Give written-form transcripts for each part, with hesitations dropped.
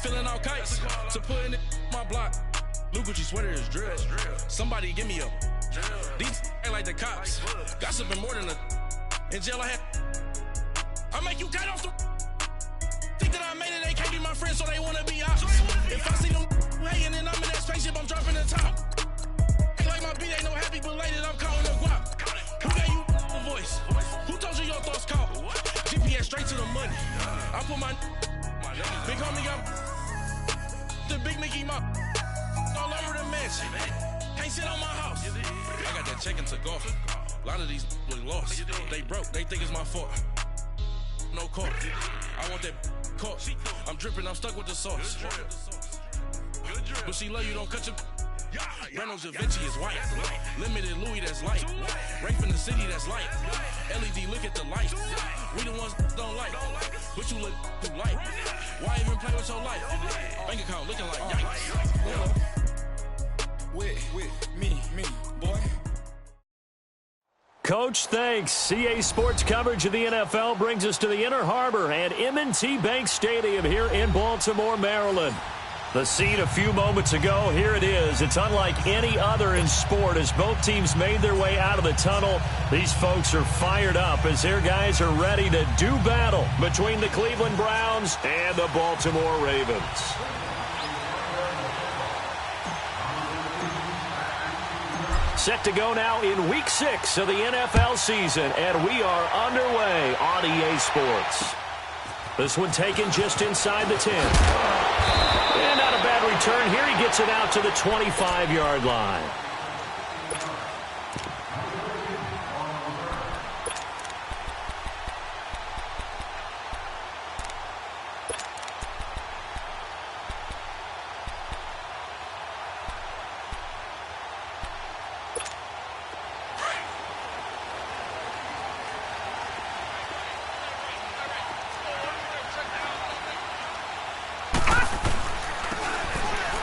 feeling all kites. To put in my block. Blue Gucci sweater is drill. Somebody give me a. These ain't like the cops. Gossiping more than a. In jail I had. I make you cut off the. Think that I made it, they can't be my friends, so they wanna be ops. If I see them hating and I'm in that spaceship, I'm dropping the top. Ain't like my beat, ain't no happy belated, I'm calling the guap. Who gave you a voice? Who told you your thoughts count? GPS straight to the money. I put my big homie up. The big Mickey Mouse. All over the mansion. Can't sit on my house. I got that check into golf. A lot of these was lost. They broke, they think it's my fault. No court. I want that caught. I'm dripping, I'm stuck with the sauce. But she love you, don't cut your. Reynolds Da Vinci is white. Limited Louis, that's light. Rape in the city, that's light. LED, look at the lights. We the ones don't like. But you look too light. Why even play with your life? Bank account looking like yikes. With me, boy. Coach, thanks. CA Sports coverage of the NFL brings us to the Inner Harbor and M&T Bank Stadium here in Baltimore, Maryland. The scene a few moments ago, here it is. It's unlike any other in sport as both teams made their way out of the tunnel. These folks are fired up as their guys are ready to do battle between the Cleveland Browns and the Baltimore Ravens. Set to go now in Week 6 of the NFL season, and we are underway on EA Sports. This one taken just inside the 10. And not a bad return here. He gets it out to the 25-yard line.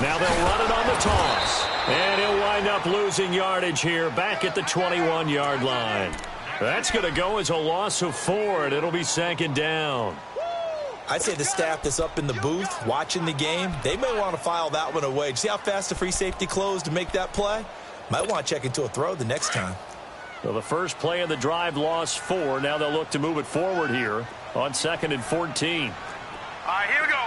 Now they'll run it on the toss. And he'll wind up losing yardage here back at the 21-yard line. That's going to go as a loss of 4, and it'll be 2nd down. I'd say the staff that's up in the booth watching the game, they may want to file that one away. See how fast the free safety closed to make that play? Might want to check into a throw the next time. Well, the first play of the drive lost 4. Now they'll look to move it forward here on 2nd and 14. All right, here we go.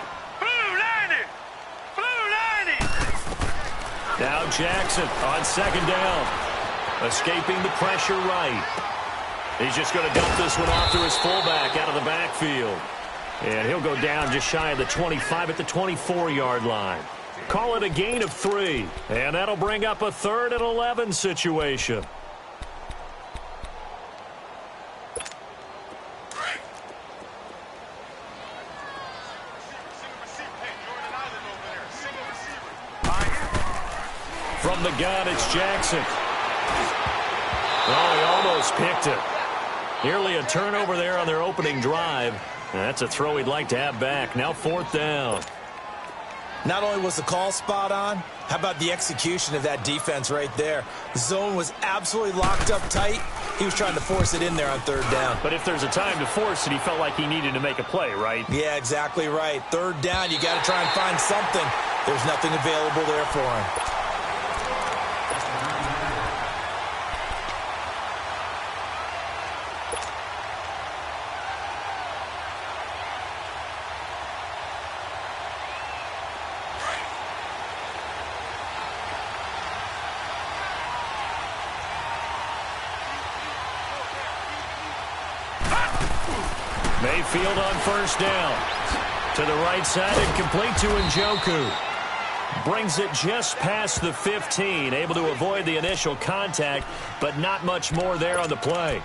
Now Jackson on 2nd down. Escaping the pressure right. He's just going to dump this one off to his fullback out of the backfield. And he'll go down just shy of the 25 at the 24-yard line. Call it a gain of 3. And that'll bring up a 3rd and 11 situation. From the gun, it's Jackson. Oh, he almost picked it. Nearly a turnover there on their opening drive. That's a throw he'd like to have back. Now 4th down. Not only was the call spot on, how about the execution of that defense right there? The zone was absolutely locked up tight. He was trying to force it in there on 3rd down. But if there's a time to force it, he felt like he needed to make a play, right? Yeah, exactly right. 3rd down, you got to try and find something. There's nothing available there for him. Mayfield on 1st down. To the right side and complete to Njoku. Brings it just past the 15. Able to avoid the initial contact, but not much more there on the play.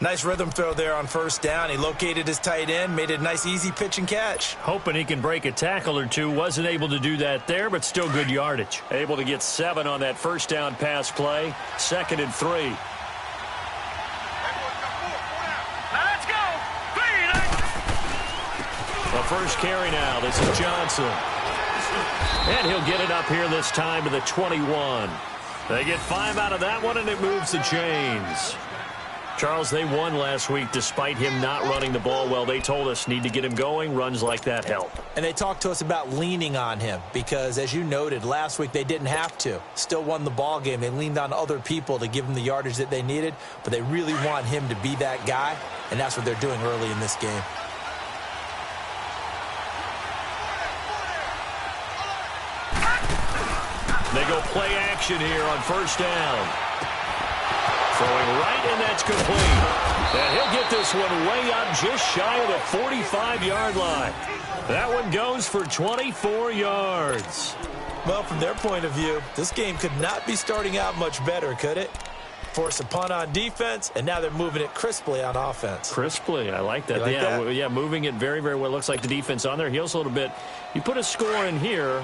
Nice rhythm throw there on 1st down. He located his tight end, made it a nice easy pitch and catch. Hoping he can break a tackle or two. Wasn't able to do that there, but still good yardage. Able to get 7 on that 1st down pass play. 2nd and 3. The first carry now. This is Johnson. And he'll get it up here this time to the 21. They get 5 out of that one, and it moves the chains. Charles, they won last week despite him not running the ball well. They told us need to get him going. Runs like that help. And they talked to us about leaning on him because, as you noted, last week they didn't have to. Still won the ball game. They leaned on other people to give them the yardage that they needed, but they really want him to be that guy, and that's what they're doing early in this game. They go play action here on first down. Throwing right, and that's complete. And he'll get this one way up just shy of the 45-yard line. That one goes for 24 yards. Well, from their point of view, this game could not be starting out much better, could it? Force a punt on defense, and now they're moving it crisply on offense. Crisply, I like that. Yeah, moving it very, very well. Looks like the defense on their heels a little bit. You put a score in here,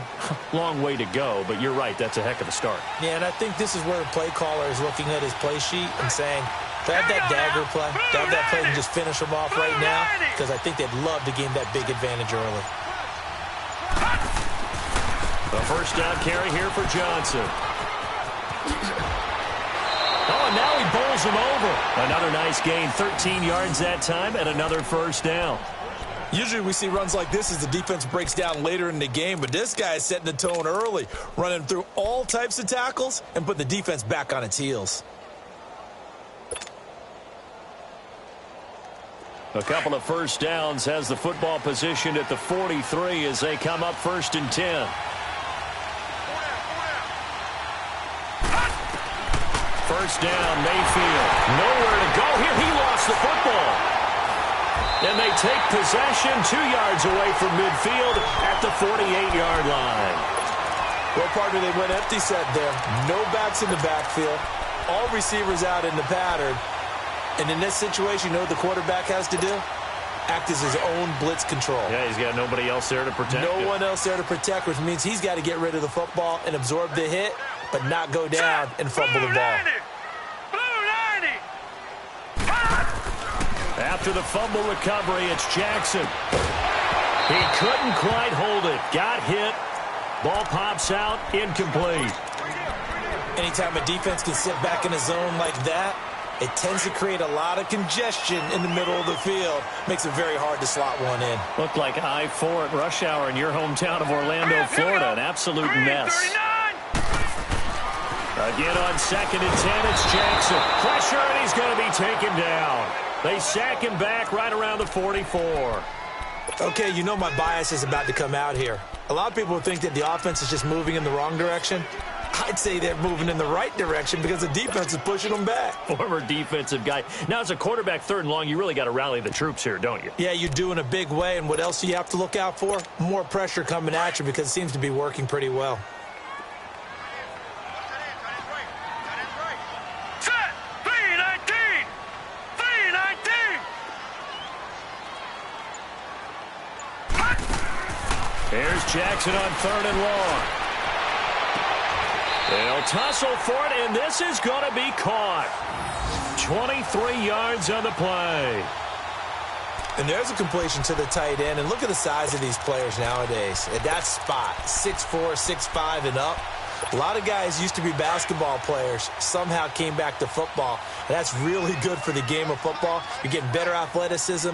long way to go, but you're right, that's a heck of a start. Yeah, and I think this is where the play caller is looking at his play sheet and saying, to have that dagger play, to have that play and just finish them off right now, because I think they'd love to gain that big advantage early. The first down carry here for Johnson. Oh, and now he bowls him over. Another nice gain, 13 yards that time, and another first down. Usually we see runs like this as the defense breaks down later in the game, but this guy is setting the tone early, running through all types of tackles and putting the defense back on its heels. A couple of first downs, has the football positioned at the 43 as they come up 1st and 10. First down, Mayfield. Nowhere to go here. He lost the football. And they take possession 2 yards away from midfield at the 48-yard line. Well, partner, they went empty set there. No backs in the backfield. All receivers out in the pattern. And in this situation, you know what the quarterback has to do? Act as his own blitz control. Yeah, he's got nobody else there to protect him. No one else there to protect, which means he's got to get rid of the football and absorb the hit, but not go down and fumble the ball. After the fumble recovery, it's Jackson. He couldn't quite hold it. Got hit. Ball pops out. Incomplete. Anytime a defense can sit back in a zone like that, it tends to create a lot of congestion in the middle of the field. Makes it very hard to slot one in. Looked like I-4 at rush hour in your hometown of Orlando, Florida. An absolute mess. Again on 2nd and 10, it's Jackson. Pressure, and he's going to be taken down. They sack him back right around the 44. Okay, you know my bias is about to come out here. A lot of people think that the offense is just moving in the wrong direction. I'd say they're moving in the right direction because the defense is pushing them back. Former defensive guy. Now, as a quarterback 3rd and long, you really got to rally the troops here, don't you? Yeah, you do in a big way. And what else do you have to look out for? More pressure coming at you because it seems to be working pretty well. Here's Jackson on 3rd and long. They'll tussle for it, and this is going to be caught. 23 yards on the play. And there's a completion to the tight end. And look at the size of these players nowadays. At that spot, 6'4", 6'5", and up. A lot of guys used to be basketball players, somehow came back to football. And that's really good for the game of football. You're getting better athleticism,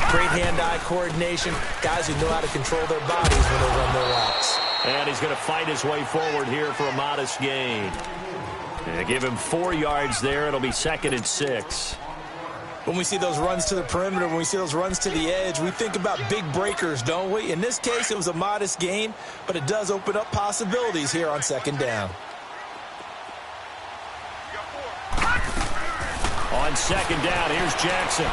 great hand-eye coordination, guys who know how to control their bodies when they run their routes. And he's going to fight his way forward here for a modest gain. And give him 4 yards there. It'll be 2nd and 6. When we see those runs to the perimeter, when we see those runs to the edge, we think about big breakers, don't we? In this case, it was a modest gain, but it does open up possibilities here on 2nd down. On 2nd down, here's Jackson.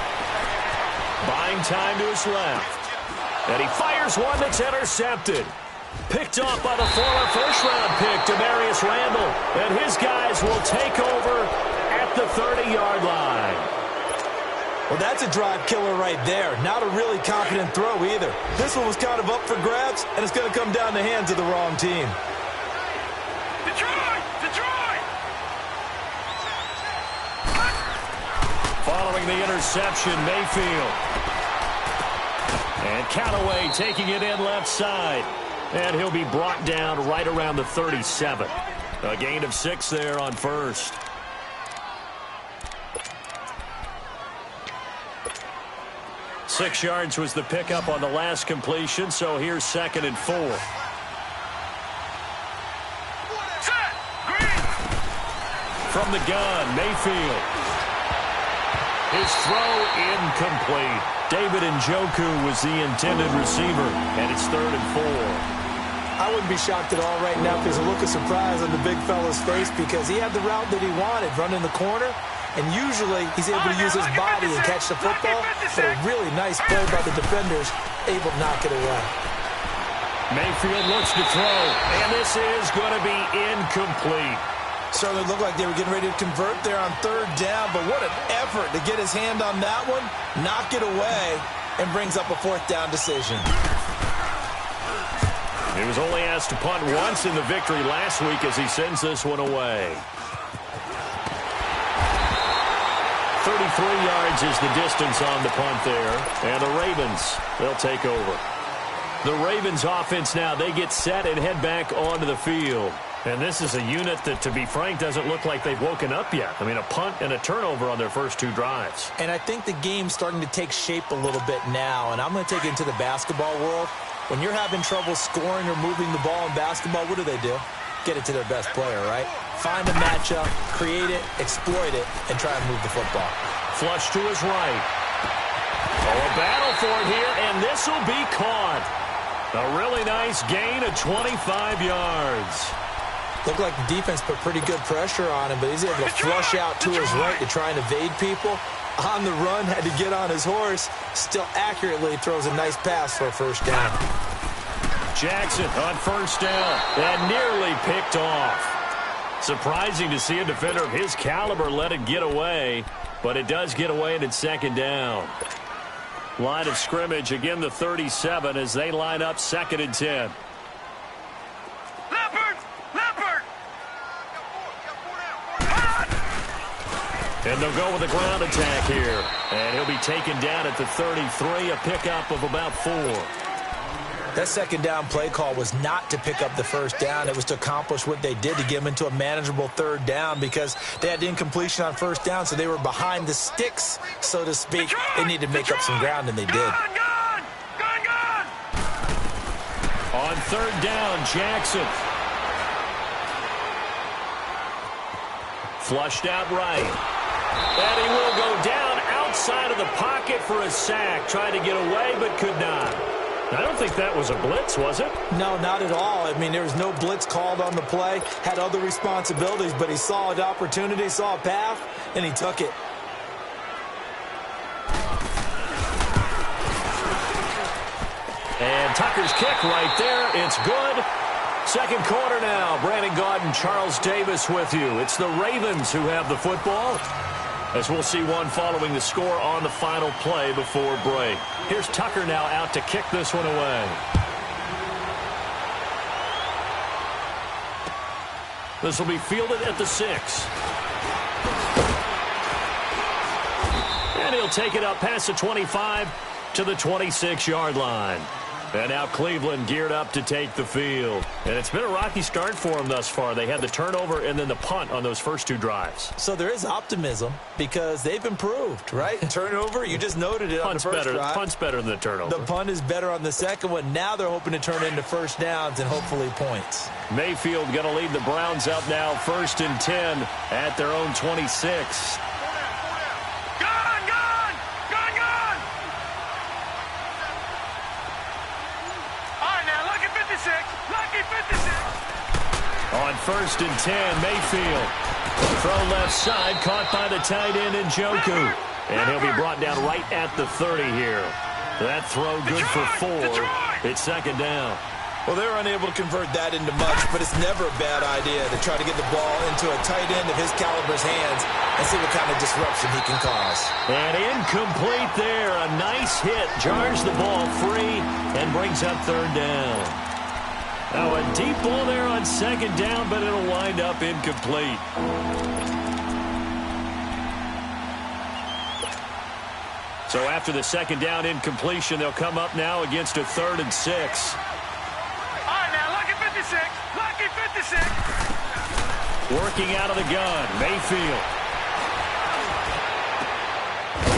Buying time to his left. And he fires one that's intercepted. Picked off by the former first-round pick, Demarius Randall. And his guys will take over at the 30-yard line. Well, that's a drive killer right there. Not a really confident throw either. This one was kind of up for grabs, and it's going to come down the hands of the wrong team. Detroit! Detroit! Following the interception, Mayfield. And Callaway taking it in left side. And he'll be brought down right around the 37. A gain of 6 there on 1st. 6 yards was the pickup on the last completion, so here's 2nd and 4. From the gun, Mayfield. His throw incomplete. David Njoku was the intended receiver, and it's 3rd and 4. I wouldn't be shocked at all right now because a look of surprise on the big fella's face because he had the route that he wanted, running the corner, and usually he's able to use his body and catch the football, but a really nice play by the defenders, able to knock it away. Mayfield looks to throw, and this is going to be incomplete. Certainly looked like they were getting ready to convert there on 3rd down, but what an effort to get his hand on that one, knock it away, and brings up a 4th down decision. He was only asked to punt once in the victory last week as he sends this one away. 33 yards is the distance on the punt there, and the Ravens, they'll take over. The Ravens offense now, they get set and head back onto the field. And this is a unit that, to be frank, doesn't look like they've woken up yet. I mean, a punt and a turnover on their first 2 drives. And I think the game's starting to take shape a little bit now, and I'm going to take it into the basketball world. When you're having trouble scoring or moving the ball in basketball, what do? Get it to their best player, right? Find a matchup, create it, exploit it, and try and move the football. Flush to his right. Oh, a battle for it here, and this will be caught. A really nice gain of 25 yards. Looked like the defense put pretty good pressure on him, but he's able to flush out to his right to try and evade people. On the run, had to get on his horse. Still accurately throws a nice pass for a 1st down. Jackson on 1st down and nearly picked off. Surprising to see a defender of his caliber let it get away, but it does get away and it's 2nd down. Line of scrimmage, again the 37 as they line up 2nd and 10. And they'll go with a ground attack here. And he'll be taken down at the 33, a pickup of about 4. That 2nd down play call was not to pick up the 1st down. It was to accomplish what they did to get them into a manageable 3rd down because they had incompletion on 1st down, so they were behind the sticks, so to speak. They needed to make up some ground, and they did. On 3rd down, Jackson. Flushed out right. And he will go down outside of the pocket for a sack. Tried to get away, but could not. I don't think that was a blitz, was it? No, not at all. I mean, there was no blitz called on the play. Had other responsibilities, but he saw an opportunity, saw a path, and he took it. And Tucker's kick right there. It's good. 2nd quarter now. Brandon Gaudin, Charles Davis with you. It's the Ravens who have the football, as we'll see one following the score on the final play before break. Here's Tucker now out to kick this one away. This will be fielded at the 6. And he'll take it up past the 25 to the 26-yard line. And now Cleveland geared up to take the field. And it's been a rocky start for them thus far. They had the turnover and then the punt on those first 2 drives. So there is optimism because they've improved, right? Turnover, you just noted it on the first drive. Punt's better than the turnover. The punt is better on the 2nd one. Now they're hoping to turn into 1st downs and hopefully points. Mayfield going to lead the Browns up now 1st and 10 at their own 26. On 1st and 10, Mayfield. Throw left side, caught by the tight end Njoku. And he'll be brought down right at the 30 here. That throw good for 4. It's 2nd down. Well, they were unable to convert that into much, but it's never a bad idea to try to get the ball into a tight end of his caliber's hands and see what kind of disruption he can cause. And incomplete there. A nice hit. Jars the ball free and brings up 3rd down. Now a deep ball there on 2nd down, but it'll wind up incomplete. So after the 2nd down incompletion, they'll come up now against a 3rd and 6. All right, now lucky 56. Lucky 56. Working out of the gun, Mayfield.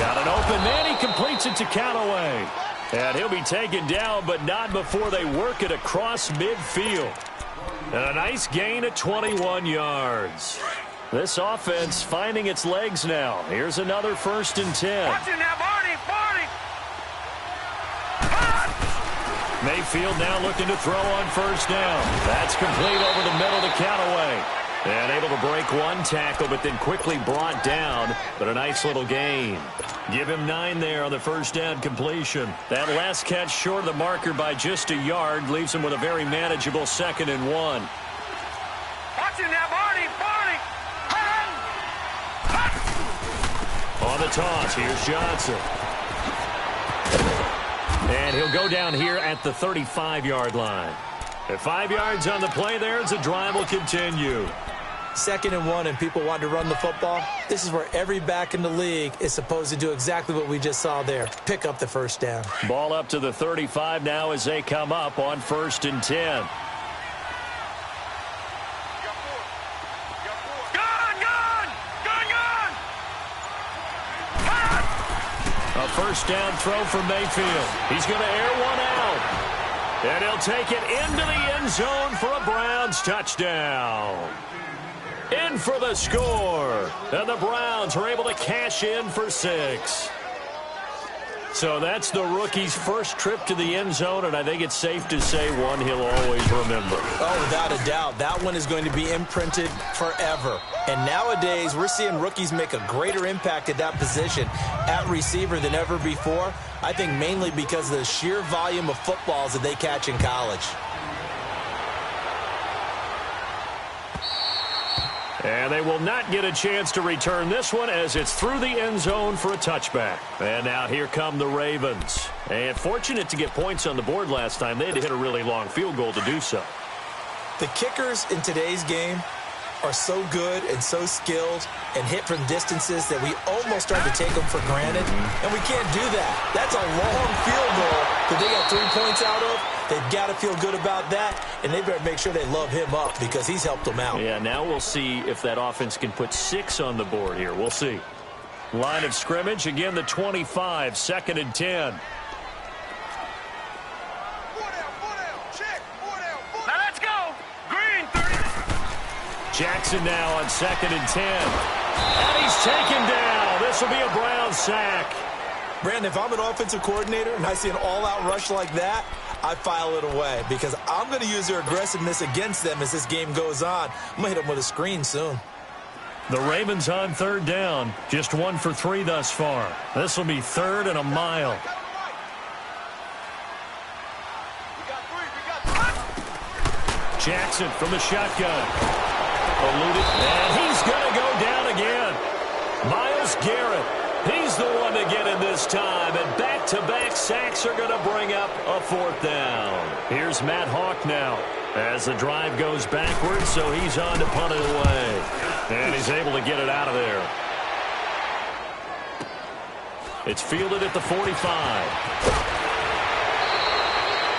Got an open man. He completes it to Callaway. And he'll be taken down, but not before they work it across midfield. And a nice gain of 21 yards. This offense finding its legs now. Here's another 1st and 10. Watch it now, Barney. Mayfield now looking to throw on 1st down. That's complete over the middle to Callaway. And able to break one tackle, but then quickly brought down. But a nice little gain. Give him 9 there on the 1st down completion. That last catch short of the marker by just a yard leaves him with a very manageable 2nd and 1. Watch it now, Barney. On the toss, here's Johnson. And he'll go down here at the 35-yard line. At 5 yards on the play there as the drive will continue. 2nd and 1 and people want to run the football. This is where every back in the league is supposed to do exactly what we just saw there. Pick up the 1st down. Ball up to the 35 now as they come up on 1st and 10. A 1st down throw for Mayfield. He's going to air one out. And he'll take it into the end zone for a Browns touchdown. In for the score. And the Browns are able to cash in for 6. So that's the rookie's first trip to the end zone, and I think it's safe to say one he'll always remember. Oh, without a doubt. That one is going to be imprinted forever. And nowadays, we're seeing rookies make a greater impact at that position at receiver than ever before. I think mainly because of the sheer volume of footballs that they catch in college. And they will not get a chance to return this one as it's through the end zone for a touchback. And now here come the Ravens. And fortunate to get points on the board last time. They had to hit a really long field goal to do so. The kickers in today's game are so good and so skilled and hit from distances that we almost start to take them for granted. And we can't do that. That's a long field goal that they got 3 points out of. They've got to feel good about that, and they better make sure they love him up because he's helped them out. Yeah, now we'll see if that offense can put 6 on the board here. We'll see. Line of scrimmage, again, the 25, 2nd and 10. Now let's go. Green, 30. Jackson now on 2nd and 10. And he's taken down. This will be a Brown sack. Brandon, if I'm an offensive coordinator and I see an all-out rush like that, I file it away because I'm going to use their aggressiveness against them as this game goes on. I'm going to hit them with a screen soon. The Ravens on 3rd down. Just 1 for 3 thus far. This will be 3rd and a mile. Jackson from the shotgun. Eluded. And he's going to go down again. Myles Garrett. He's the one to get in this time, and back-to-back sacks are going to bring up a 4th down. Here's Matt Hawk now as the drive goes backwards, so he's on to punt it away. And he's able to get it out of there. It's fielded at the 45.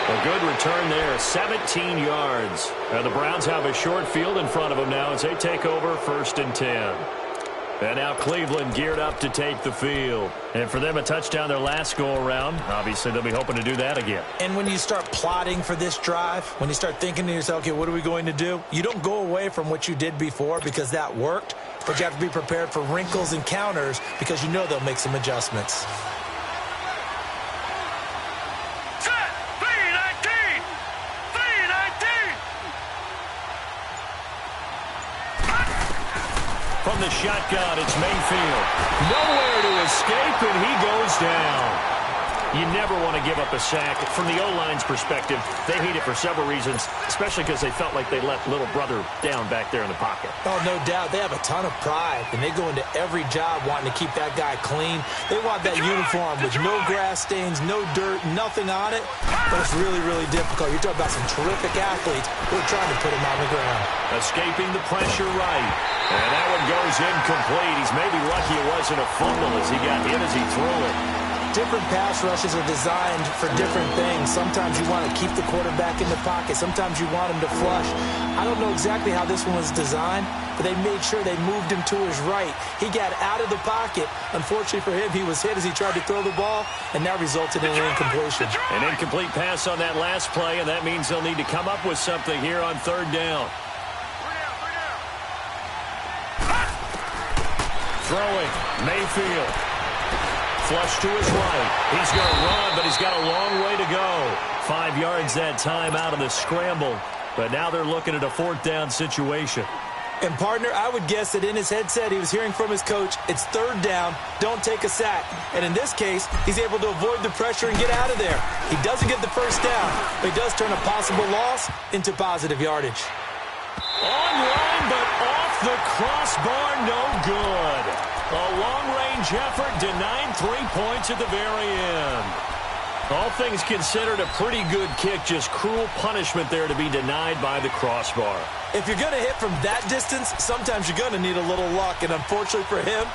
A good return there, 17 yards. And the Browns have a short field in front of them now as they take over 1st and 10. And now Cleveland geared up to take the field. And for them, a touchdown their last go-around. Obviously, they'll be hoping to do that again. And when you start plotting for this drive, when you start thinking to yourself, okay, what are we going to do? You don't go away from what you did before because that worked, but you have to be prepared for wrinkles and counters because you know they'll make some adjustments. From the shotgun, it's Mayfield. Nowhere to escape, and he goes down. You never want to give up a sack. From the O-line's perspective, they hate it for several reasons, especially because they felt like they let little brother down back there in the pocket. Oh, no doubt. They have a ton of pride, and they go into every job wanting to keep that guy clean. They want that uniform with no grass stains, no dirt, nothing on it. But it's really, really difficult. You're talking about some terrific athletes who are trying to put him on the ground. Escaping the pressure right. And that one goes incomplete. He's maybe lucky it wasn't a fumble as he got hit as he threw it. different pass rushes are designed for different things. Sometimes you want to keep the quarterback in the pocket. Sometimes you want him to flush. I don't know exactly how this one was designed, but they made sure they moved him to his right. He got out of the pocket. Unfortunately for him, he was hit as he tried to throw the ball, and that resulted in an incompletion. An incomplete pass on that last play, and that means they'll need to come up with something here on third down. Throwing, Mayfield. Flush to his right. He's going to run, but he's got a long way to go. 5 yards that time out of the scramble. But now they're looking at a fourth down situation. And, partner, I would guess that in his headset he was hearing from his coach, it's third down, don't take a sack. And in this case, he's able to avoid the pressure and get out of there. He doesn't get the first down, but he does turn a possible loss into positive yardage. Online, but off the crossbar, no good. A long-range effort denied 3 points at the very end. All things considered, a pretty good kick, just cruel punishment there to be denied by the crossbar. If you're going to hit from that distance, sometimes you're going to need a little luck, and unfortunately for him,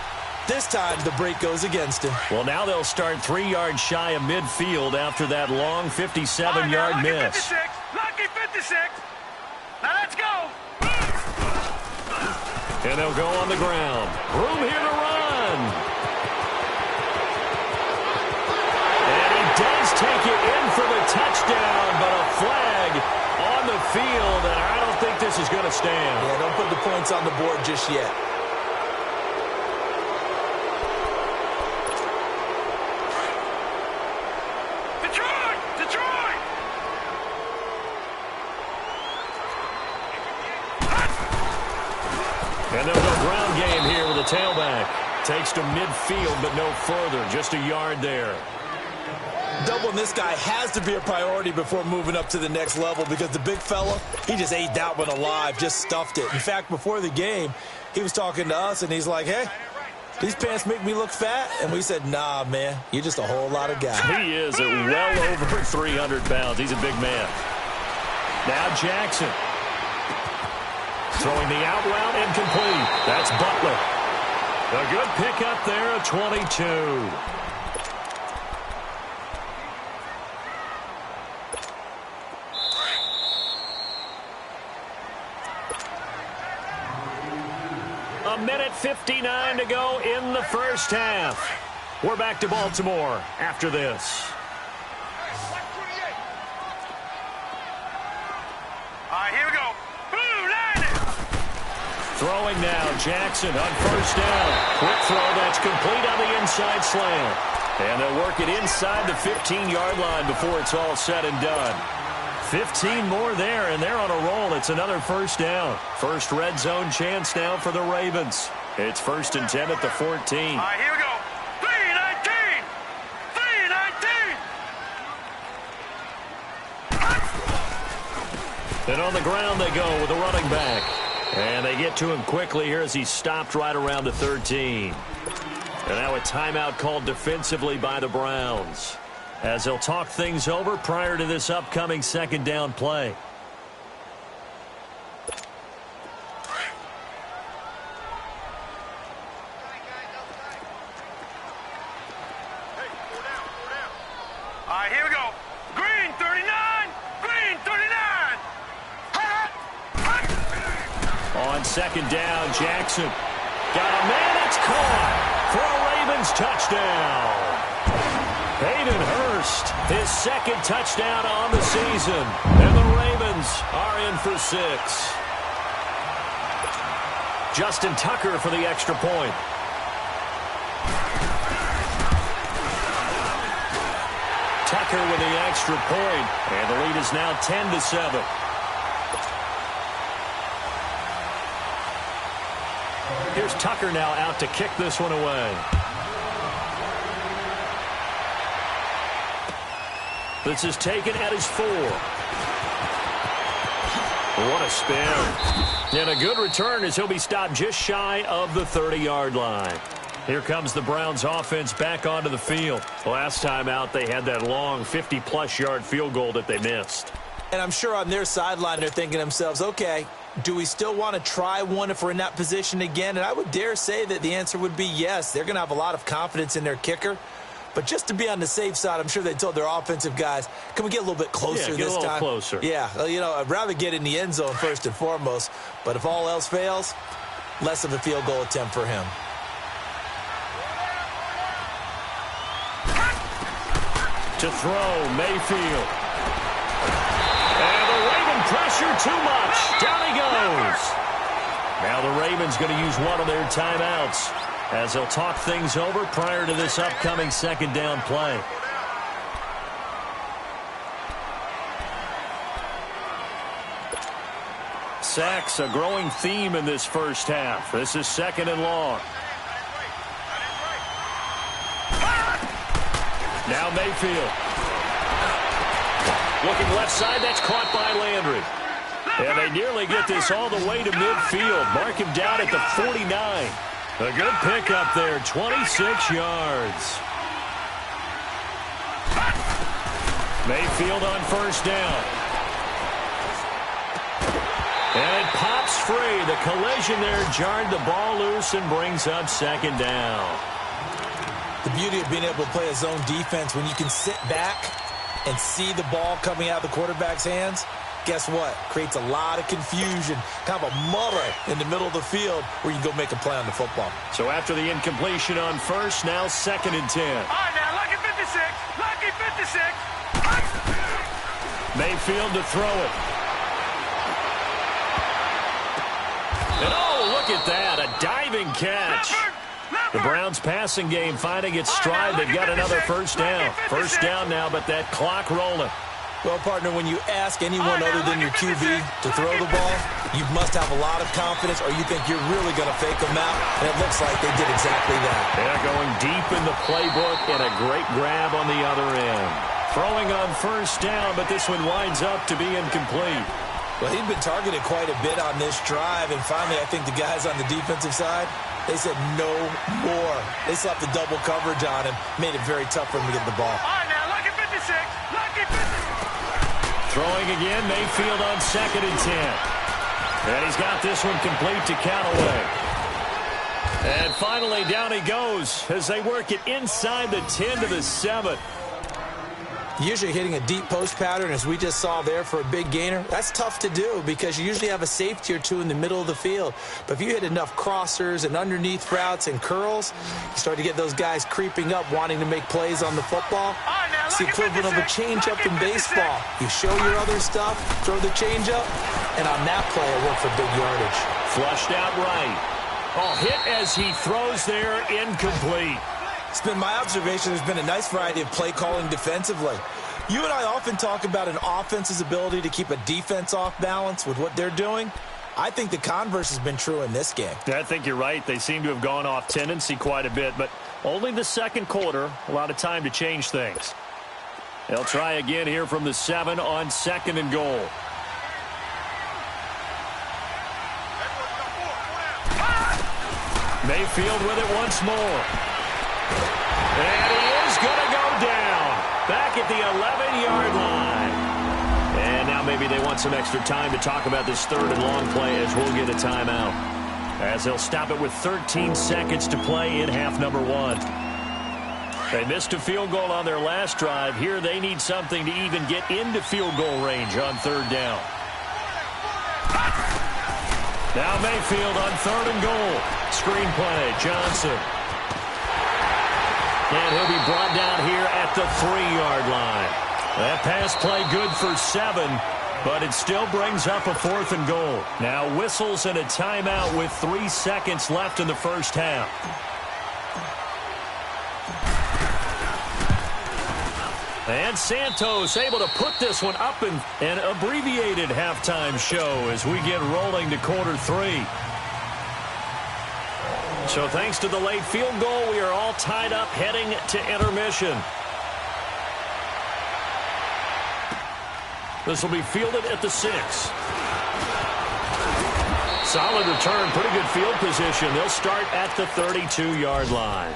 this time the break goes against him. Well, now they'll start 3 yards shy of midfield after that long 57-yard miss. Lucky 56. Now let's go. And they'll go on the ground. Room here to run. And he does take it in for the touchdown, but a flag on the field, and I don't think this is going to stand. Yeah, don't put the points on the board just yet. Detroit! And they'll go ground game here with a tailback. Takes to midfield, but no further. Just a yard there. Doubling this guy has to be a priority before moving up to the next level because the big fella, he just ate that one alive, just stuffed it. In fact, before the game, he was talking to us, and he's like, hey, these pants make me look fat. And we said, nah, man, you're just a whole lot of guy. He is at well over 300 pounds. He's a big man. Now Jackson. Throwing the out route, incomplete. That's Butler. A good pickup there, a 22. A minute 59 to go in the first half. We're back to Baltimore after this. All right, here we go. Throwing now, Jackson on first down. Quick throw that's complete on the inside slant. And they'll work it inside the 15-yard line before it's all said and done. 15 more there, and they're on a roll. It's another first down. First red zone chance now for the Ravens. It's 1st and 10 at the 14. All right, here we go. 3-19. 3-19. And on the ground they go with a running back. And they get to him quickly here as he stopped right around the 13. And now a timeout called defensively by the Browns, as they'll talk things over prior to this upcoming second down play. All right, here we go. Green 39. Green 39. On second down, Jackson got a man. It's caught for a Ravens touchdown. Hayden Hurst, his second touchdown on the season. And the Ravens are in for 6. Justin Tucker for the extra point. Tucker with the extra point. And the lead is now 10-7. Here's Tucker now out to kick this one away. This is taken at his 4. What a spin. And a good return as he'll be stopped just shy of the 30-yard line. Here comes the Browns offense back onto the field. Last time out, they had that long 50-plus yard field goal that they missed. And I'm sure on their sideline they're thinking to themselves, okay, do we still want to try one if we're in that position again? And I would dare say that the answer would be yes. They're going to have a lot of confidence in their kicker. But just to be on the safe side, I'm sure they told their offensive guys, can we get a little bit closer this time? Get a little closer. Yeah, I'd rather get in the end zone first and foremost. But if all else fails, less of a field goal attempt for him. To throw, Mayfield. And the Raven pressure too much. Down he goes. Now the Ravens going to use one of their timeouts as they'll talk things over prior to this upcoming second down play. Sacks, a growing theme in this first half. This is second and long. Now Mayfield. Looking left side, that's caught by Landry. And they nearly get this all the way to midfield. Mark him down at the 49. A good pickup there, 26 yards. Mayfield on first down. And it pops free. The collision there jarred the ball loose and brings up second down. The beauty of being able to play a zone defense when you can sit back and see the ball coming out of the quarterback's hands, guess what? Creates a lot of confusion, kind of a muddle in the middle of the field where you can go make a play on the football. So after the incompletion on first, now second and 10. All right, now, lucky 56. Lucky 56. Mayfield to throw it. And oh, look at that, a diving catch. The Browns passing game finding its stride. They've got another first down. First down now, but that clock rolling. Well, partner, when you ask anyone other than your QB to throw the ball, you must have a lot of confidence or you think you're really going to fake them out, and it looks like they did exactly that. They're going deep in the playbook and a great grab on the other end. Throwing on first down, but this one winds up to be incomplete. Well, he'd been targeted quite a bit on this drive, and finally I think the guys on the defensive side, they said no more. They slapped the double coverage on him, made it very tough for him to get the ball. All right, now, lucky 56. Lucky 56. Throwing again, Mayfield on second and 10. And he's got this one complete to Callaway. And finally, down he goes as they work it inside the 10 to the 7. Usually hitting a deep post pattern, as we just saw there for a big gainer, that's tough to do because you usually have a safety or two in the middle of the field. But if you hit enough crossers and underneath routes and curls, you start to get those guys creeping up, wanting to make plays on the football. It's the equivalent of a changeup in baseball. You show your other stuff, throw the changeup, and on that play, it worked for big yardage. Flushed out right. Oh, hit as he throws there, incomplete. It's been my observation there's been a nice variety of play calling defensively. You and I often talk about an offense's ability to keep a defense off balance with what they're doing. I think the converse has been true in this game. I think you're right. They seem to have gone off tendency quite a bit, but only the second quarter, a lot of time to change things. They'll try again here from the 7 on second and goal. Mayfield with it once more. And he is going to go down back at the 11-yard line. And now maybe they want some extra time to talk about this third and long play as we'll get a timeout. As they'll stop it with 13 seconds to play in half number 1. They missed a field goal on their last drive. Here they need something to even get into field goal range on third down. Now Mayfield on third and goal. Screen play, Johnson. And he'll be brought down here at the 3-yard line. That pass play good for 7, but it still brings up a 4th and goal. Now whistles and a timeout with 3 seconds left in the first half. And Santos able to put this one up in an abbreviated halftime show as we get rolling to quarter 3. So thanks to the late field goal, we are all tied up heading to intermission. This will be fielded at the 6. Solid return, pretty good field position. They'll start at the 32-yard line.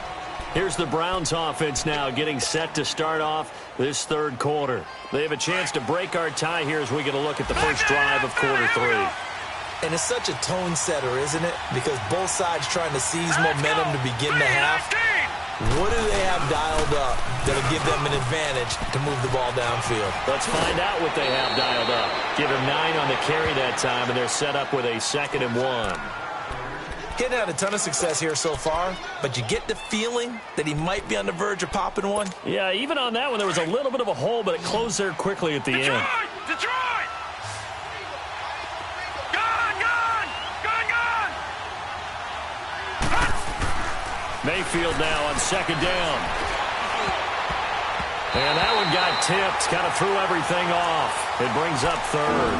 Here's the Browns offense now getting set to start off this third quarter. They have a chance to break our tie here as we get a look at the first drive of quarter 3. And it's such a tone setter, isn't it? Because both sides trying to seize momentum to begin the half. What do they have dialed up that'll give them an advantage to move the ball downfield? Let's find out what they have dialed up. Give him 9 on the carry that time, and they're set up with a 2nd and 1. He had a ton of success here so far, but you get the feeling that he might be on the verge of popping one. Yeah, even on that one, there was a little bit of a hole, but it closed there quickly at the end. Detroit! Gone! Mayfield now on 2nd down. And that one got tipped, kind of threw everything off. It brings up 3rd.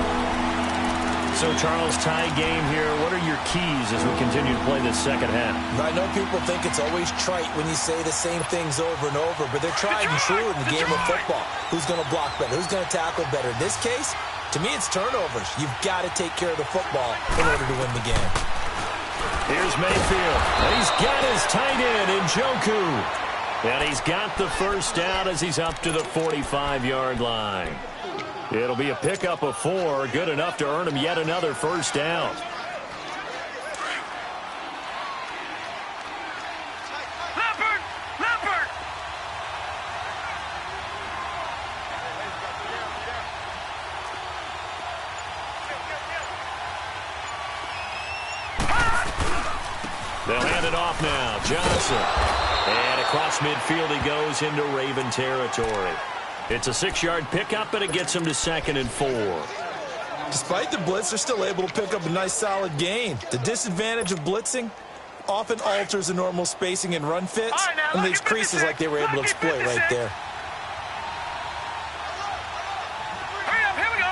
So, Charles, tie game here. What are your keys as we continue to play this second half? I know people think it's always trite when you say the same things over and over, but they're tried and true in the game of football. Who's going to block better? Who's going to tackle better? In this case, to me, it's turnovers. You've got to take care of the football in order to win the game. Here's Mayfield, and he's got his tight end, Njoku. And he's got the first down as he's up to the 45-yard line. It'll be a pickup of 4, good enough to earn him yet another first down. Leopard! They'll hand it off now. Johnson. And across midfield he goes into Raven territory. It's a 6-yard pickup, but it gets him to 2nd and 4. Despite the blitz, they're still able to pick up a nice, solid gain. The disadvantage of blitzing often alters the normal spacing and run fits and leaves creases like they were able to exploit right there. Hurry up, here we go.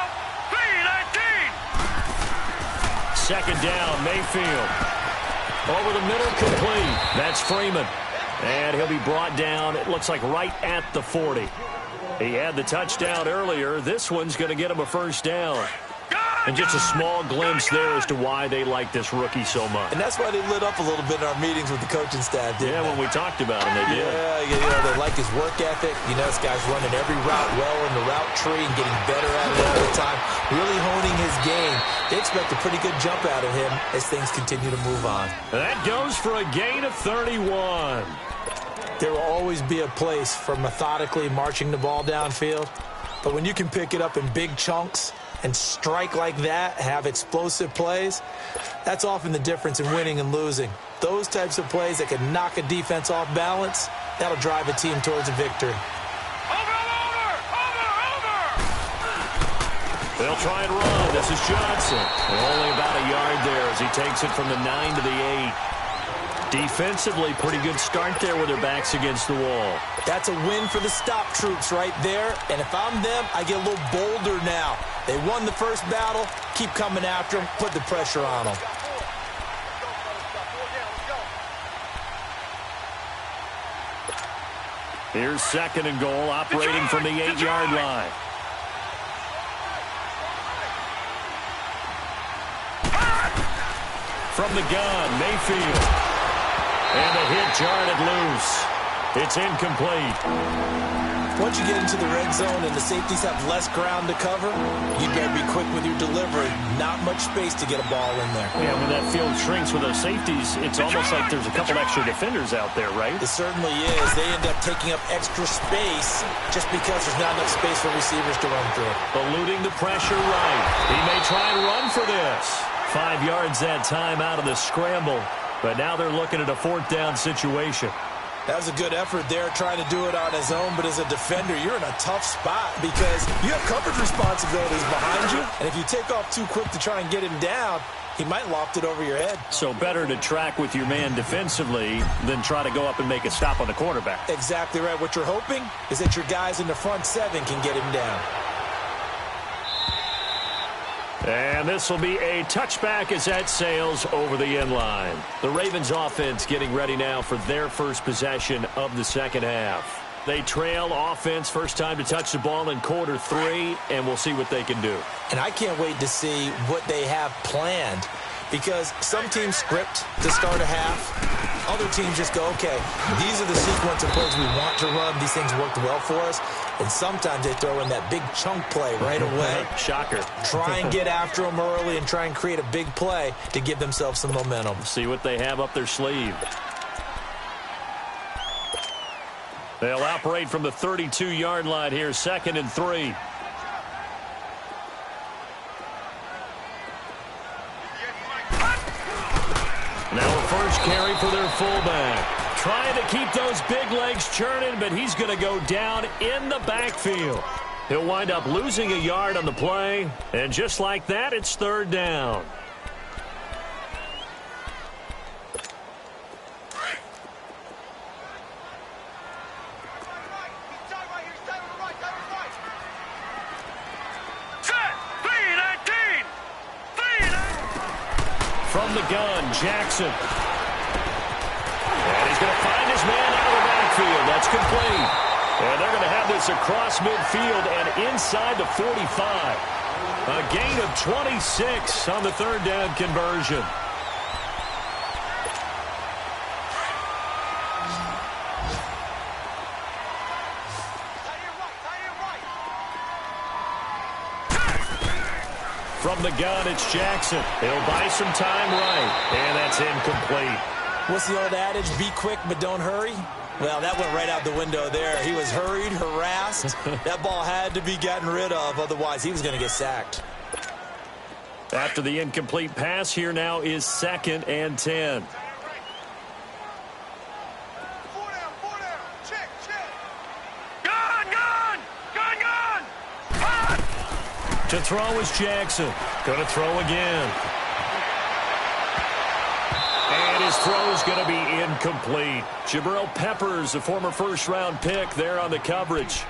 3-19. 2nd down, Mayfield. Over the middle, complete. That's Freeman. And he'll be brought down, it looks like right at the 40. He had the touchdown earlier. This one's going to get him a first down. And just a small glimpse there as to why they like this rookie so much. And that's why they lit up a little bit in our meetings with the coaching staff, didn't they? When we talked about him, they did. Yeah, they like his work ethic. You know, this guy's running every route well in the route tree and getting better at it all the time, really honing his game. They expect a pretty good jump out of him as things continue to move on. That goes for a gain of 31. There will always be a place for methodically marching the ball downfield. But when you can pick it up in big chunks and strike like that, have explosive plays, that's often the difference in winning and losing. Those types of plays that can knock a defense off balance, that'll drive a team towards a victory. Over! They'll try and run. This is Johnson. Only about a yard there as he takes it from the 9 to the 8. Defensively, pretty good start there with their backs against the wall. That's a win for the stop troops right there. And if I'm them, I get a little bolder now. They won the first battle. Keep coming after them. Put the pressure on them. Here's 2nd and goal, operating from the 8-yard line. From the gun, Mayfield. And the hit jarred loose. It's incomplete. Once you get into the red zone and the safeties have less ground to cover, you better be quick with your delivery. Not much space to get a ball in there. Yeah, when that field shrinks with those safeties, it's almost like there's a couple extra defenders out there, right? It certainly is. They end up taking up extra space just because there's not enough space for receivers to run through. Eluding the pressure right. He may try and run for this. 5 yards that time out of the scramble. But now they're looking at a 4th down situation. That was a good effort there, trying to do it on his own. But as a defender, you're in a tough spot because you have coverage responsibilities behind you. And if you take off too quick to try and get him down, he might loft it over your head. So better to track with your man defensively than try to go up and make a stop on the quarterback. Exactly right. What you're hoping is that your guys in the front 7 can get him down. And this will be a touchback as that sails over the end line. The Ravens offense getting ready now for their first possession of the second half. They trail offense, first time to touch the ball in quarter 3, and we'll see what they can do. And I can't wait to see what they have planned, because some teams script to start a half. Other teams just go, okay, these are the sequence of plays we want to run. These things worked well for us. And sometimes they throw in that big chunk play right away. Shocker. Try and get after them early and try and create a big play to give themselves some momentum. See what they have up their sleeve. They'll operate from the 32-yard line here, 2nd and 3. Now a first carry for their fullback. Trying to keep those big legs churning, but he's going to go down in the backfield. He'll wind up losing a yard on the play, and just like that, it's 3rd down. From the gun, Jackson. And he's going to find his man out of the backfield. That's complete. And they're going to have this across midfield and inside the 45. A gain of 26 on the 3rd down conversion. From the gun, it's Jackson. He'll buy some time right, and that's incomplete. What's the old adage? Be quick, but don't hurry. Well, that went right out the window there. He was hurried, harassed. That ball had to be gotten rid of, otherwise he was going to get sacked. After the incomplete pass, here now is 2nd and 10. To throw is Jackson. Going to throw again. And his throw is going to be incomplete. Jabril Peppers, a former first-round pick, there on the coverage.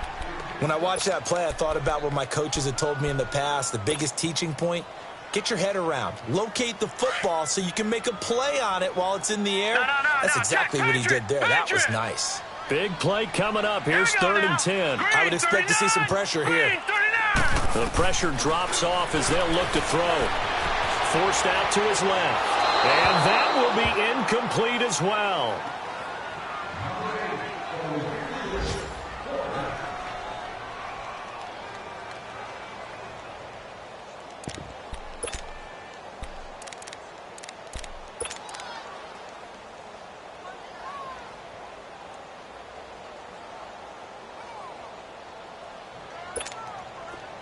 When I watched that play, I thought about what my coaches had told me in the past. The biggest teaching point, get your head around. Locate the football so you can make a play on it while it's in the air. That's exactly what he did there. That was nice. Big play coming up. Here's 3rd and 10. I would expect to see some pressure here. The pressure drops off as they'll look to throw. Forced out to his left. And that will be incomplete as well.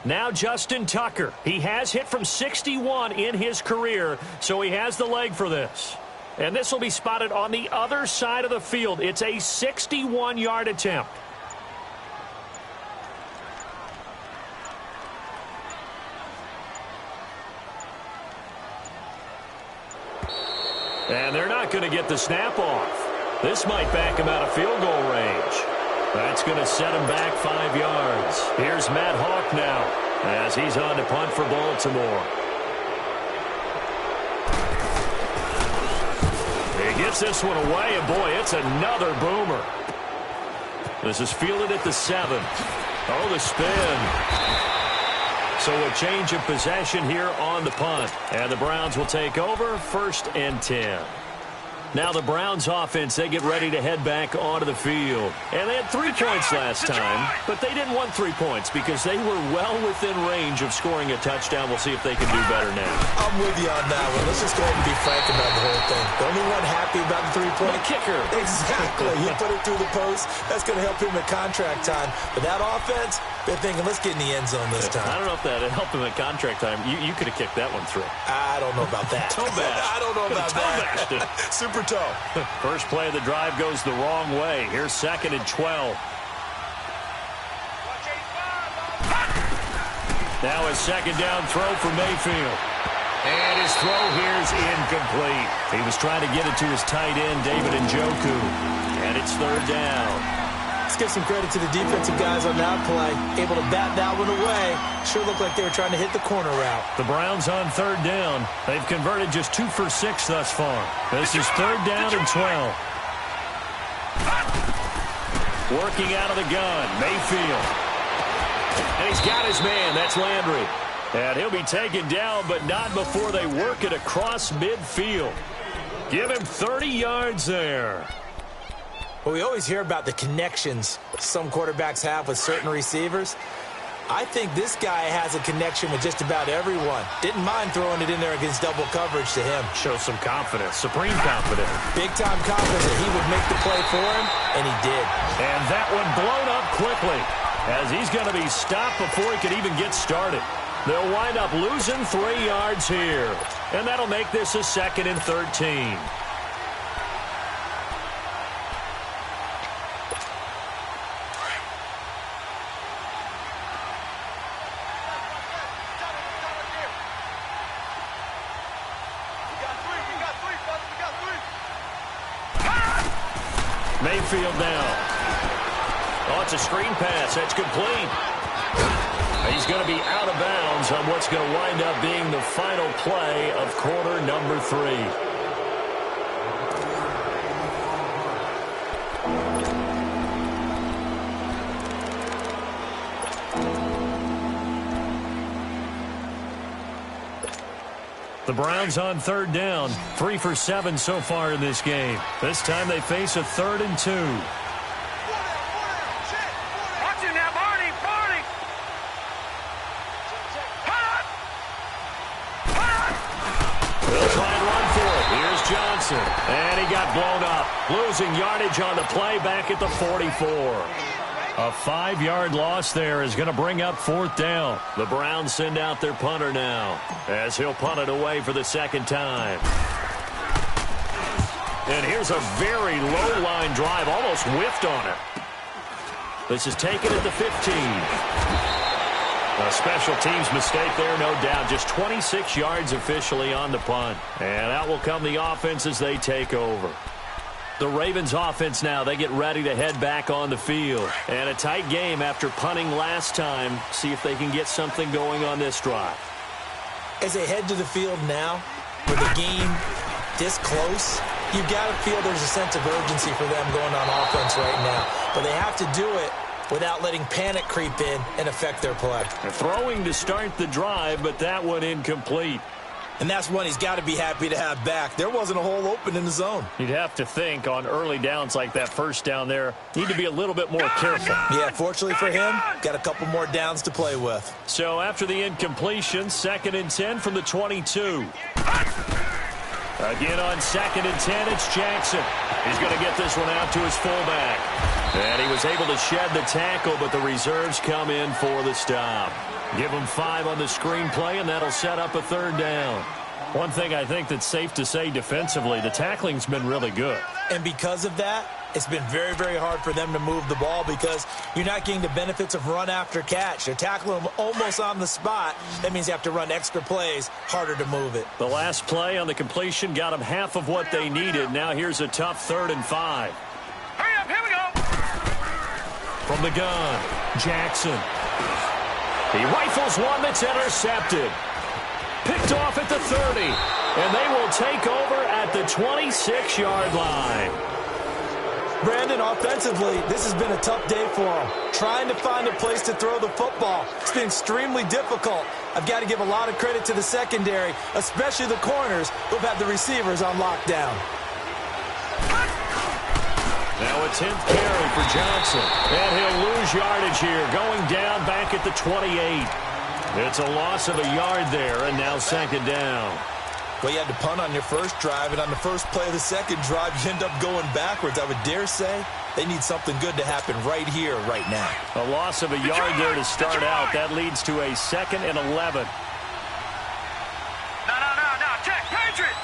Now Justin Tucker. He has hit from 61 in his career, so he has the leg for this. And this will be spotted on the other side of the field. It's a 61-yard attempt. And they're not going to get the snap off. This might back him out of field goal range. That's going to set him back 5 yards. Here's Matt Hawk now as he's on to punt for Baltimore. He gets this one away, and boy, it's another boomer. This is fielded at the 7. Oh, the spin. So a change of possession here on the punt. And the Browns will take over, 1st and 10. Now the Browns offense, they get ready to head back onto the field. And they had 3 points last time, but they didn't want 3 points because they were well within range of scoring a touchdown. We'll see if they can do better now. I'm with you on that one. Let's just go ahead and be frank about the whole thing. The only one happy about the 3-point kicker. Exactly. He put it through the post. That's going to help him at contract time. But that offense, they're thinking, let's get in the end zone this time. I don't know if that helped him at contract time. You could have kicked that one through. I don't know about that. Toe bash. I don't know about that. Super toe. First play of the drive goes the wrong way. Here's 2nd and 12. Now a 2nd down throw for Mayfield. And his throw here is incomplete. He was trying to get it to his tight end, David Njoku. And it's 3rd down. Let's give some credit to the defensive guys on that play. Able to bat that one away. Sure looked like they were trying to hit the corner route. The Browns on 3rd down. They've converted just 2 for 6 thus far. This is 3rd down and 12. Working out of the gun, Mayfield. And he's got his man. That's Landry. And he'll be taken down, but not before they work it across midfield. Give him 30 yards there. Well, we always hear about the connections some quarterbacks have with certain receivers. I think this guy has a connection with just about everyone. Didn't mind throwing it in there against double coverage to him. Shows some confidence, supreme confidence. Big-time confidence that he would make the play for him, and he did. And that one blown up quickly as he's going to be stopped before he could even get started. They'll wind up losing 3 yards here, and that'll make this a 2nd and 13. Mayfield now. Oh, it's a screen pass. That's complete. He's going to be out of bounds on what's going to wind up being the final play of quarter number 3. The Browns on 3rd down, 3 for 7 so far in this game. This time they face a 3rd and 2. Watch it now, Barney! Barney! They'll try and run for it. Here's Johnson. And he got blown up. Losing yardage on the play back at the 44. A 5-yard loss there is going to bring up 4th down. The Browns send out their punter now as he'll punt it away for the 2nd time. And here's a very low-line drive, almost whiffed on it. This is taken at the 15. A special teams mistake there, no doubt. Just 26 yards officially on the punt. And out will come the offense as they take over. The Ravens offense now, they get ready to head back on the field. And a tight game after punting last time. See if they can get something going on this drive. As they head to the field now, with the game this close, you've got to feel there's a sense of urgency for them going on offense right now. But they have to do it without letting panic creep in and affect their play. They're throwing to start the drive, but that one incomplete. And that's one he's got to be happy to have back. There wasn't a hole open in the zone. You'd have to think on early downs like that first down there, need to be a little bit more careful. Yeah, fortunately for him, got a couple more downs to play with. So after the incompletion, 2nd and 10 from the 22. Again on 2nd and 10, it's Jackson. He's going to get this one out to his fullback. And he was able to shed the tackle, but the reserves come in for the stop. Give him 5 on the screen play, and that'll set up a 3rd down. One thing I think that's safe to say defensively, the tackling's been really good. And because of that, it's been very, very hard for them to move the ball because you're not getting the benefits of run after catch. They're tackling them almost on the spot. That means you have to run extra plays, harder to move it. The last play on the completion got them half of what they needed. Now here's a tough 3rd and 5. Hurry up, here we go! From the gun, Jackson. He rifles one that's intercepted. Picked off at the 30. And they will take over at the 26-yard line. Brandon, offensively, this has been a tough day for him. Trying to find a place to throw the football. It's been extremely difficult. I've got to give a lot of credit to the secondary, especially the corners who've had the receivers on lockdown. Now a 10th carry for Johnson. And he'll lose yardage here, going down back at the 28. It's a loss of a yard there, and now 2nd down. Well, you had to punt on your first drive, and on the first play of the second drive, you end up going backwards. I would dare say they need something good to happen right here, right now. A loss of a yard there to start out. That leads to a 2nd and 11. No, check, Patriot!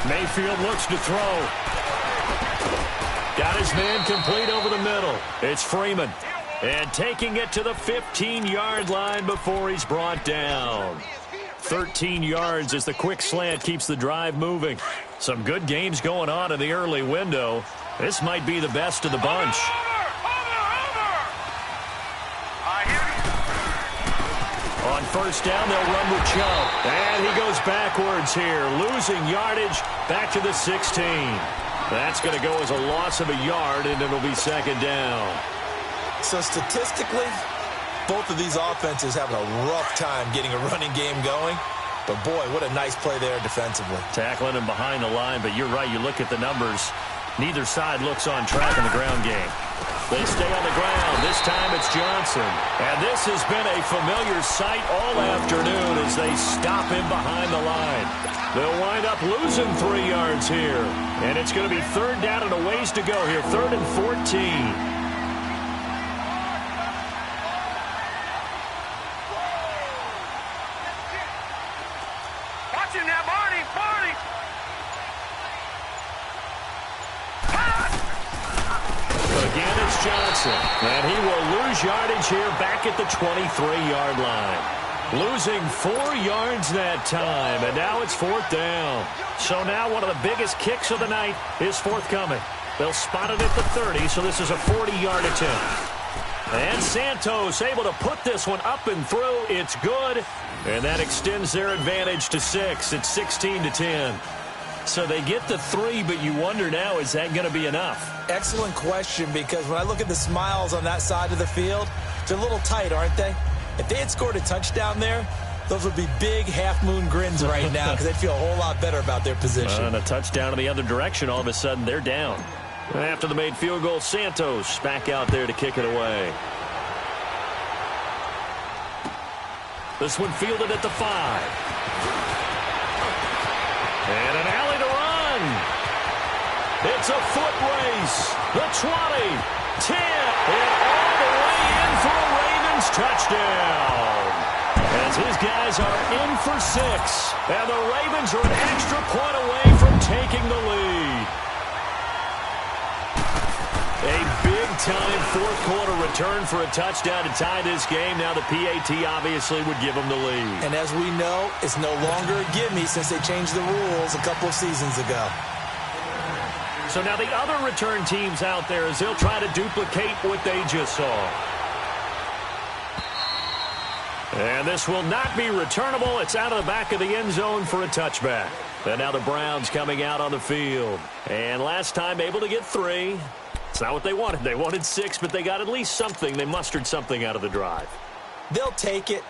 Mayfield looks to throw. Got his man complete over the middle. It's Freeman. And taking it to the 15-yard line before he's brought down. 13 yards as the quick slant keeps the drive moving. Some good games going on in the early window. This might be the best of the bunch. On 1st down, they'll run with Chubb. And he goes backwards here, losing yardage back to the 16. That's going to go as a loss of a yard, and it'll be 2nd down. So statistically, both of these offenses having a rough time getting a running game going. But, boy, what a nice play there defensively. Tackling him behind the line, but you're right. You look at the numbers. Neither side looks on track in the ground game. They stay on the ground. This time it's Johnson. And this has been a familiar sight all afternoon as they stop him behind the line. They'll wind up losing 3 yards here. And it's going to be 3rd down and a ways to go here. 3rd and 14. Johnson, and he will lose yardage here back at the 23-yard line. Losing 4 yards that time, and now it's 4th down. So now one of the biggest kicks of the night is forthcoming. They'll spot it at the 30, so this is a 40-yard attempt. And Santos able to put this one up and through. It's good, and that extends their advantage to 6. It's 16-10. So they get the 3, but you wonder now, is that going to be enough? Excellent question, because when I look at the smiles on that side of the field, they're a little tight, aren't they? If they had scored a touchdown there, those would be big half-moon grins right now because they'd feel a whole lot better about their position. And a touchdown in the other direction, all of a sudden they're down. After the made field goal, Santos back out there to kick it away. This one fielded at the 5. And an alley to run. It's a foot race. The 20, 10, and all the way in for a Ravens touchdown. As his guys are in for 6. And the Ravens are an extra point away from taking the lead. A big-time fourth-quarter return for a touchdown to tie this game. Now the PAT obviously would give them the lead. And as we know, it's no longer a gimme since they changed the rules a couple of seasons ago. So now the other return teams out there as they'll try to duplicate what they just saw. And this will not be returnable. It's out of the back of the end zone for a touchback. And now the Browns coming out on the field. And last time able to get 3. It's not what they wanted. They wanted 6, but they got at least something. They mustered something out of the drive. They'll take it.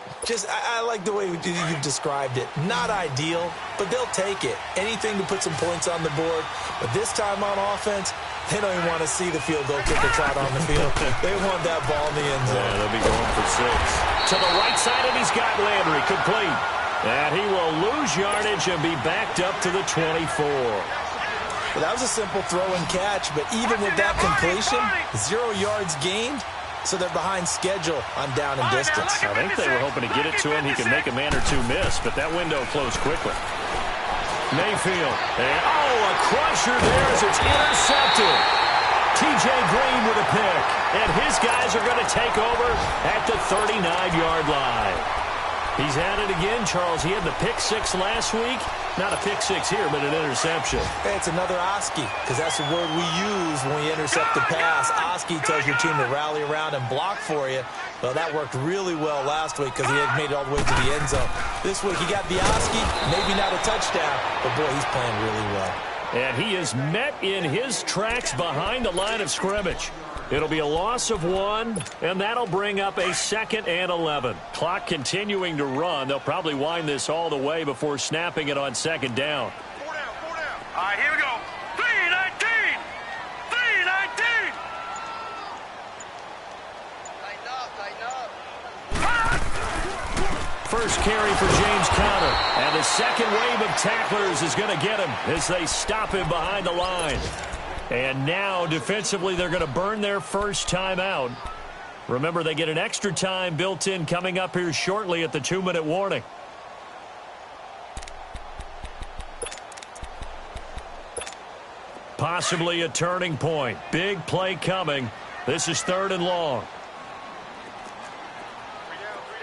I like the way you've described it. Not ideal, but they'll take it. Anything to put some points on the board. But this time on offense, they don't even want to see the field goal kicker trot on the field. They want that ball in the end zone. Yeah, they'll be going for 6. To the right side, and he's got Landry. Complete. And he will lose yardage and be backed up to the 24. Well, that was a simple throw and catch, but even with that completion, 0 yards gained, so they're behind schedule on down and distance. I think they were hoping to get it to him. He could make a man or two miss, but that window closed quickly. Mayfield, and a crusher there as it's intercepted. T.J. Green with a pick, and his guys are going to take over at the 39-yard line. He's had it again, Charles. He had the pick 6 last week. Not a pick 6 here, but an interception. Hey, it's another Oski, because that's the word we use when we intercept the pass. Oski tells your team to rally around and block for you. Well, that worked really well last week because he had made it all the way to the end zone. This week, he got the Oski, maybe not a touchdown, but boy, he's playing really well. And he is met in his tracks behind the line of scrimmage. It'll be a loss of 1, and that'll bring up a 2nd and 11. Clock continuing to run. They'll probably wind this all the way before snapping it on 2nd down. 4 down, 4 down. All right, here we go. 3-19. 3-19. Tighten up. First carry for James Conner. And the second wave of tacklers is going to get him as they stop him behind the line. And now, defensively, they're going to burn their first time out. Remember, they get an extra time built in coming up here shortly at the 2-minute warning. Possibly a turning point. Big play coming. This is 3rd and long.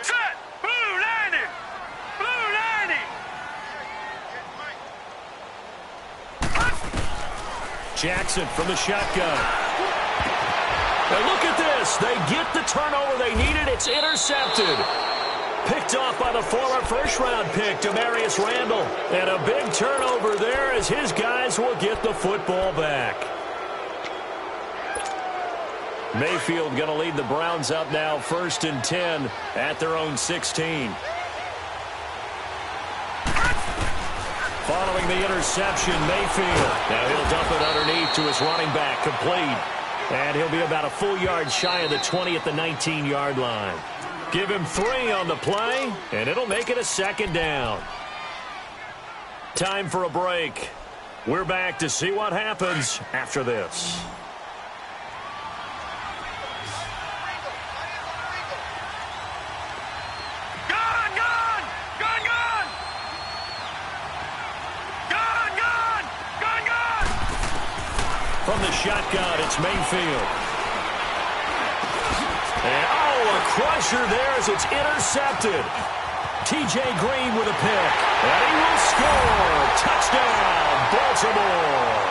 Set. Blue 90. Blue 90. Jackson from the shotgun. Now look at this. They get the turnover they needed. It's intercepted. Picked off by the former first-round pick, Demarius Randall. And a big turnover there as his guys will get the football back. Mayfield going to lead the Browns up now 1st and 10 at their own 16. Following the interception, Mayfield. Now he'll dump it underneath to his running back, complete. And he'll be about a full yard shy of the 20 at the 19-yard line. Give him 3 on the play, and it'll make it a second down. Time for a break. We're back to see what happens after this. From the shotgun, it's Mayfield. And, a crusher there as it's intercepted. T.J. Green with a pick. And he will score. Touchdown, Baltimore.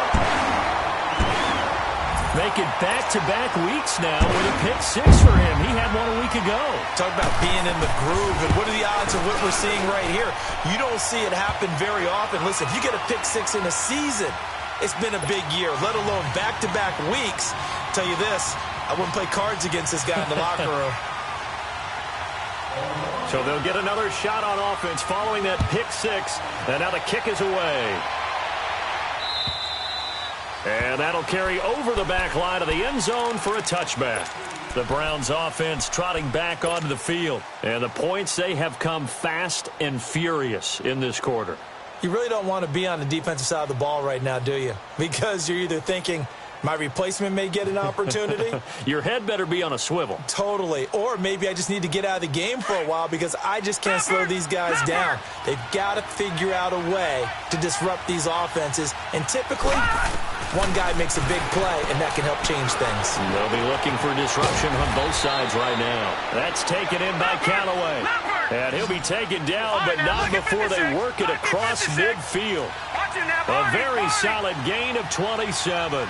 Make it back-to-back weeks now with a pick 6 for him. He had one a week ago. Talk about being in the groove, and what are the odds of what we're seeing right here? You don't see it happen very often. Listen, if you get a pick 6 in a season, it's been a big year, let alone back-to-back weeks. Tell you this, I wouldn't play cards against this guy in the locker room. So they'll get another shot on offense following that pick 6, and now the kick is away. And that'll carry over the back line of the end zone for a touchback. The Browns offense trotting back onto the field, and the points, they have come fast and furious in this quarter. You really don't want to be on the defensive side of the ball right now, do you? Because you're either thinking, my replacement may get an opportunity. Your head better be on a swivel. Totally. Or maybe I just need to get out of the game for a while because I just can't slow these guys down. They've got to figure out a way to disrupt these offenses. And typically, one guy makes a big play, and that can help change things. They'll be looking for disruption on both sides right now. That's taken in by Callaway. And he'll be taken down, but not before they work it across midfield. A very solid gain of 27.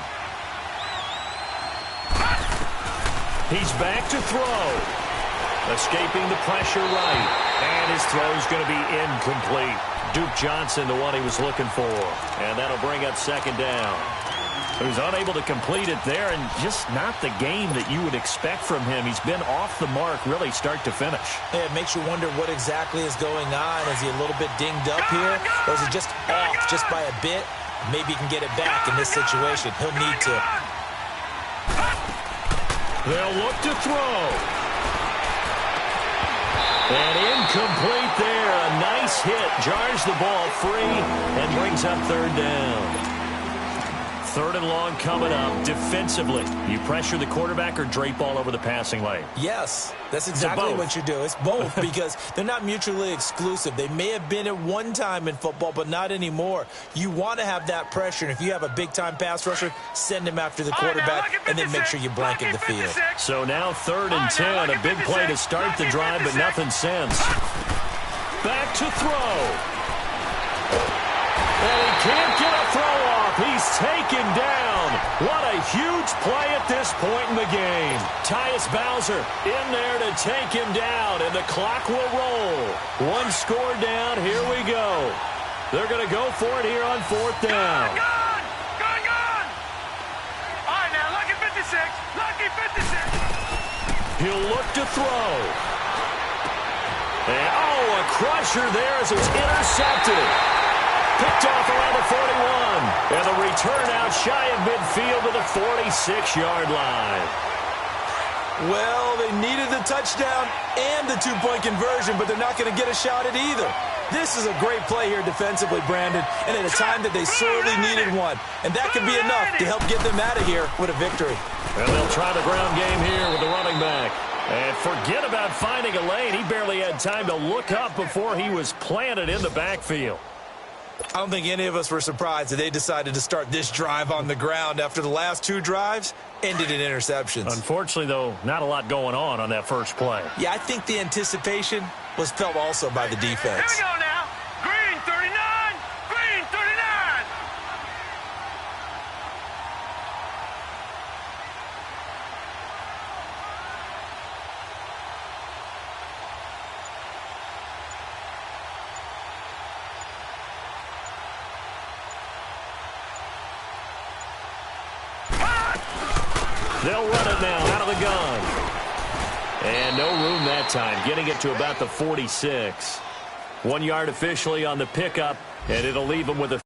He's back to throw. Escaping the pressure right. And his throw's going to be incomplete. Duke Johnson, the one he was looking for. And that'll bring up second down. He was unable to complete it there, and just not the game that you would expect from him. He's been off the mark really start to finish. Yeah, it makes you wonder what exactly is going on. Is he a little bit dinged up here? Or is it just off just by a bit? Maybe he can get it back in this situation. He'll need to. They'll look to throw. And incomplete there. A nice hit. Jars the ball free and brings up third down. Third and long coming up. Defensively, you pressure the quarterback or drape all over the passing lane? Yes, that's exactly what you do. It's both because they're not mutually exclusive. They may have been at one time in football, but not anymore. You want to have that pressure, and if you have a big-time pass rusher, send him after the quarterback, and then make sure you blanket the field. So now 3rd and 10. A big play to start the drive, but nothing since. Back to throw. And he can't get a throw off. He's taken down. What a huge play at this point in the game. Tyus Bowser in there to take him down, and the clock will roll. One score down. Here we go. They're going to go for it here on 4th down. Gone! All right, now, lucky 56. Lucky 56. He'll look to throw. And, a crusher there as it's intercepted. Picked off around the 41. And the return out shy of midfield to the 46-yard line. Well, they needed the touchdown and the two-point conversion, but they're not going to get a shot at either. This is a great play here defensively, Brandon, and at a time that they sorely needed one. And that could be enough to help get them out of here with a victory. And they'll try the ground game here with the running back. And forget about finding a lane. He barely had time to look up before he was planted in the backfield. I don't think any of us were surprised that they decided to start this drive on the ground after the last 2 drives ended in interceptions. Unfortunately, though, not a lot going on that first play. Yeah, I think the anticipation was felt also by the defense. Here we go now. Green 39. Green 39. They'll run it now out of the gun. And no room that time, getting it to about the 46. 1 yard officially on the pickup, And it'll leave him with a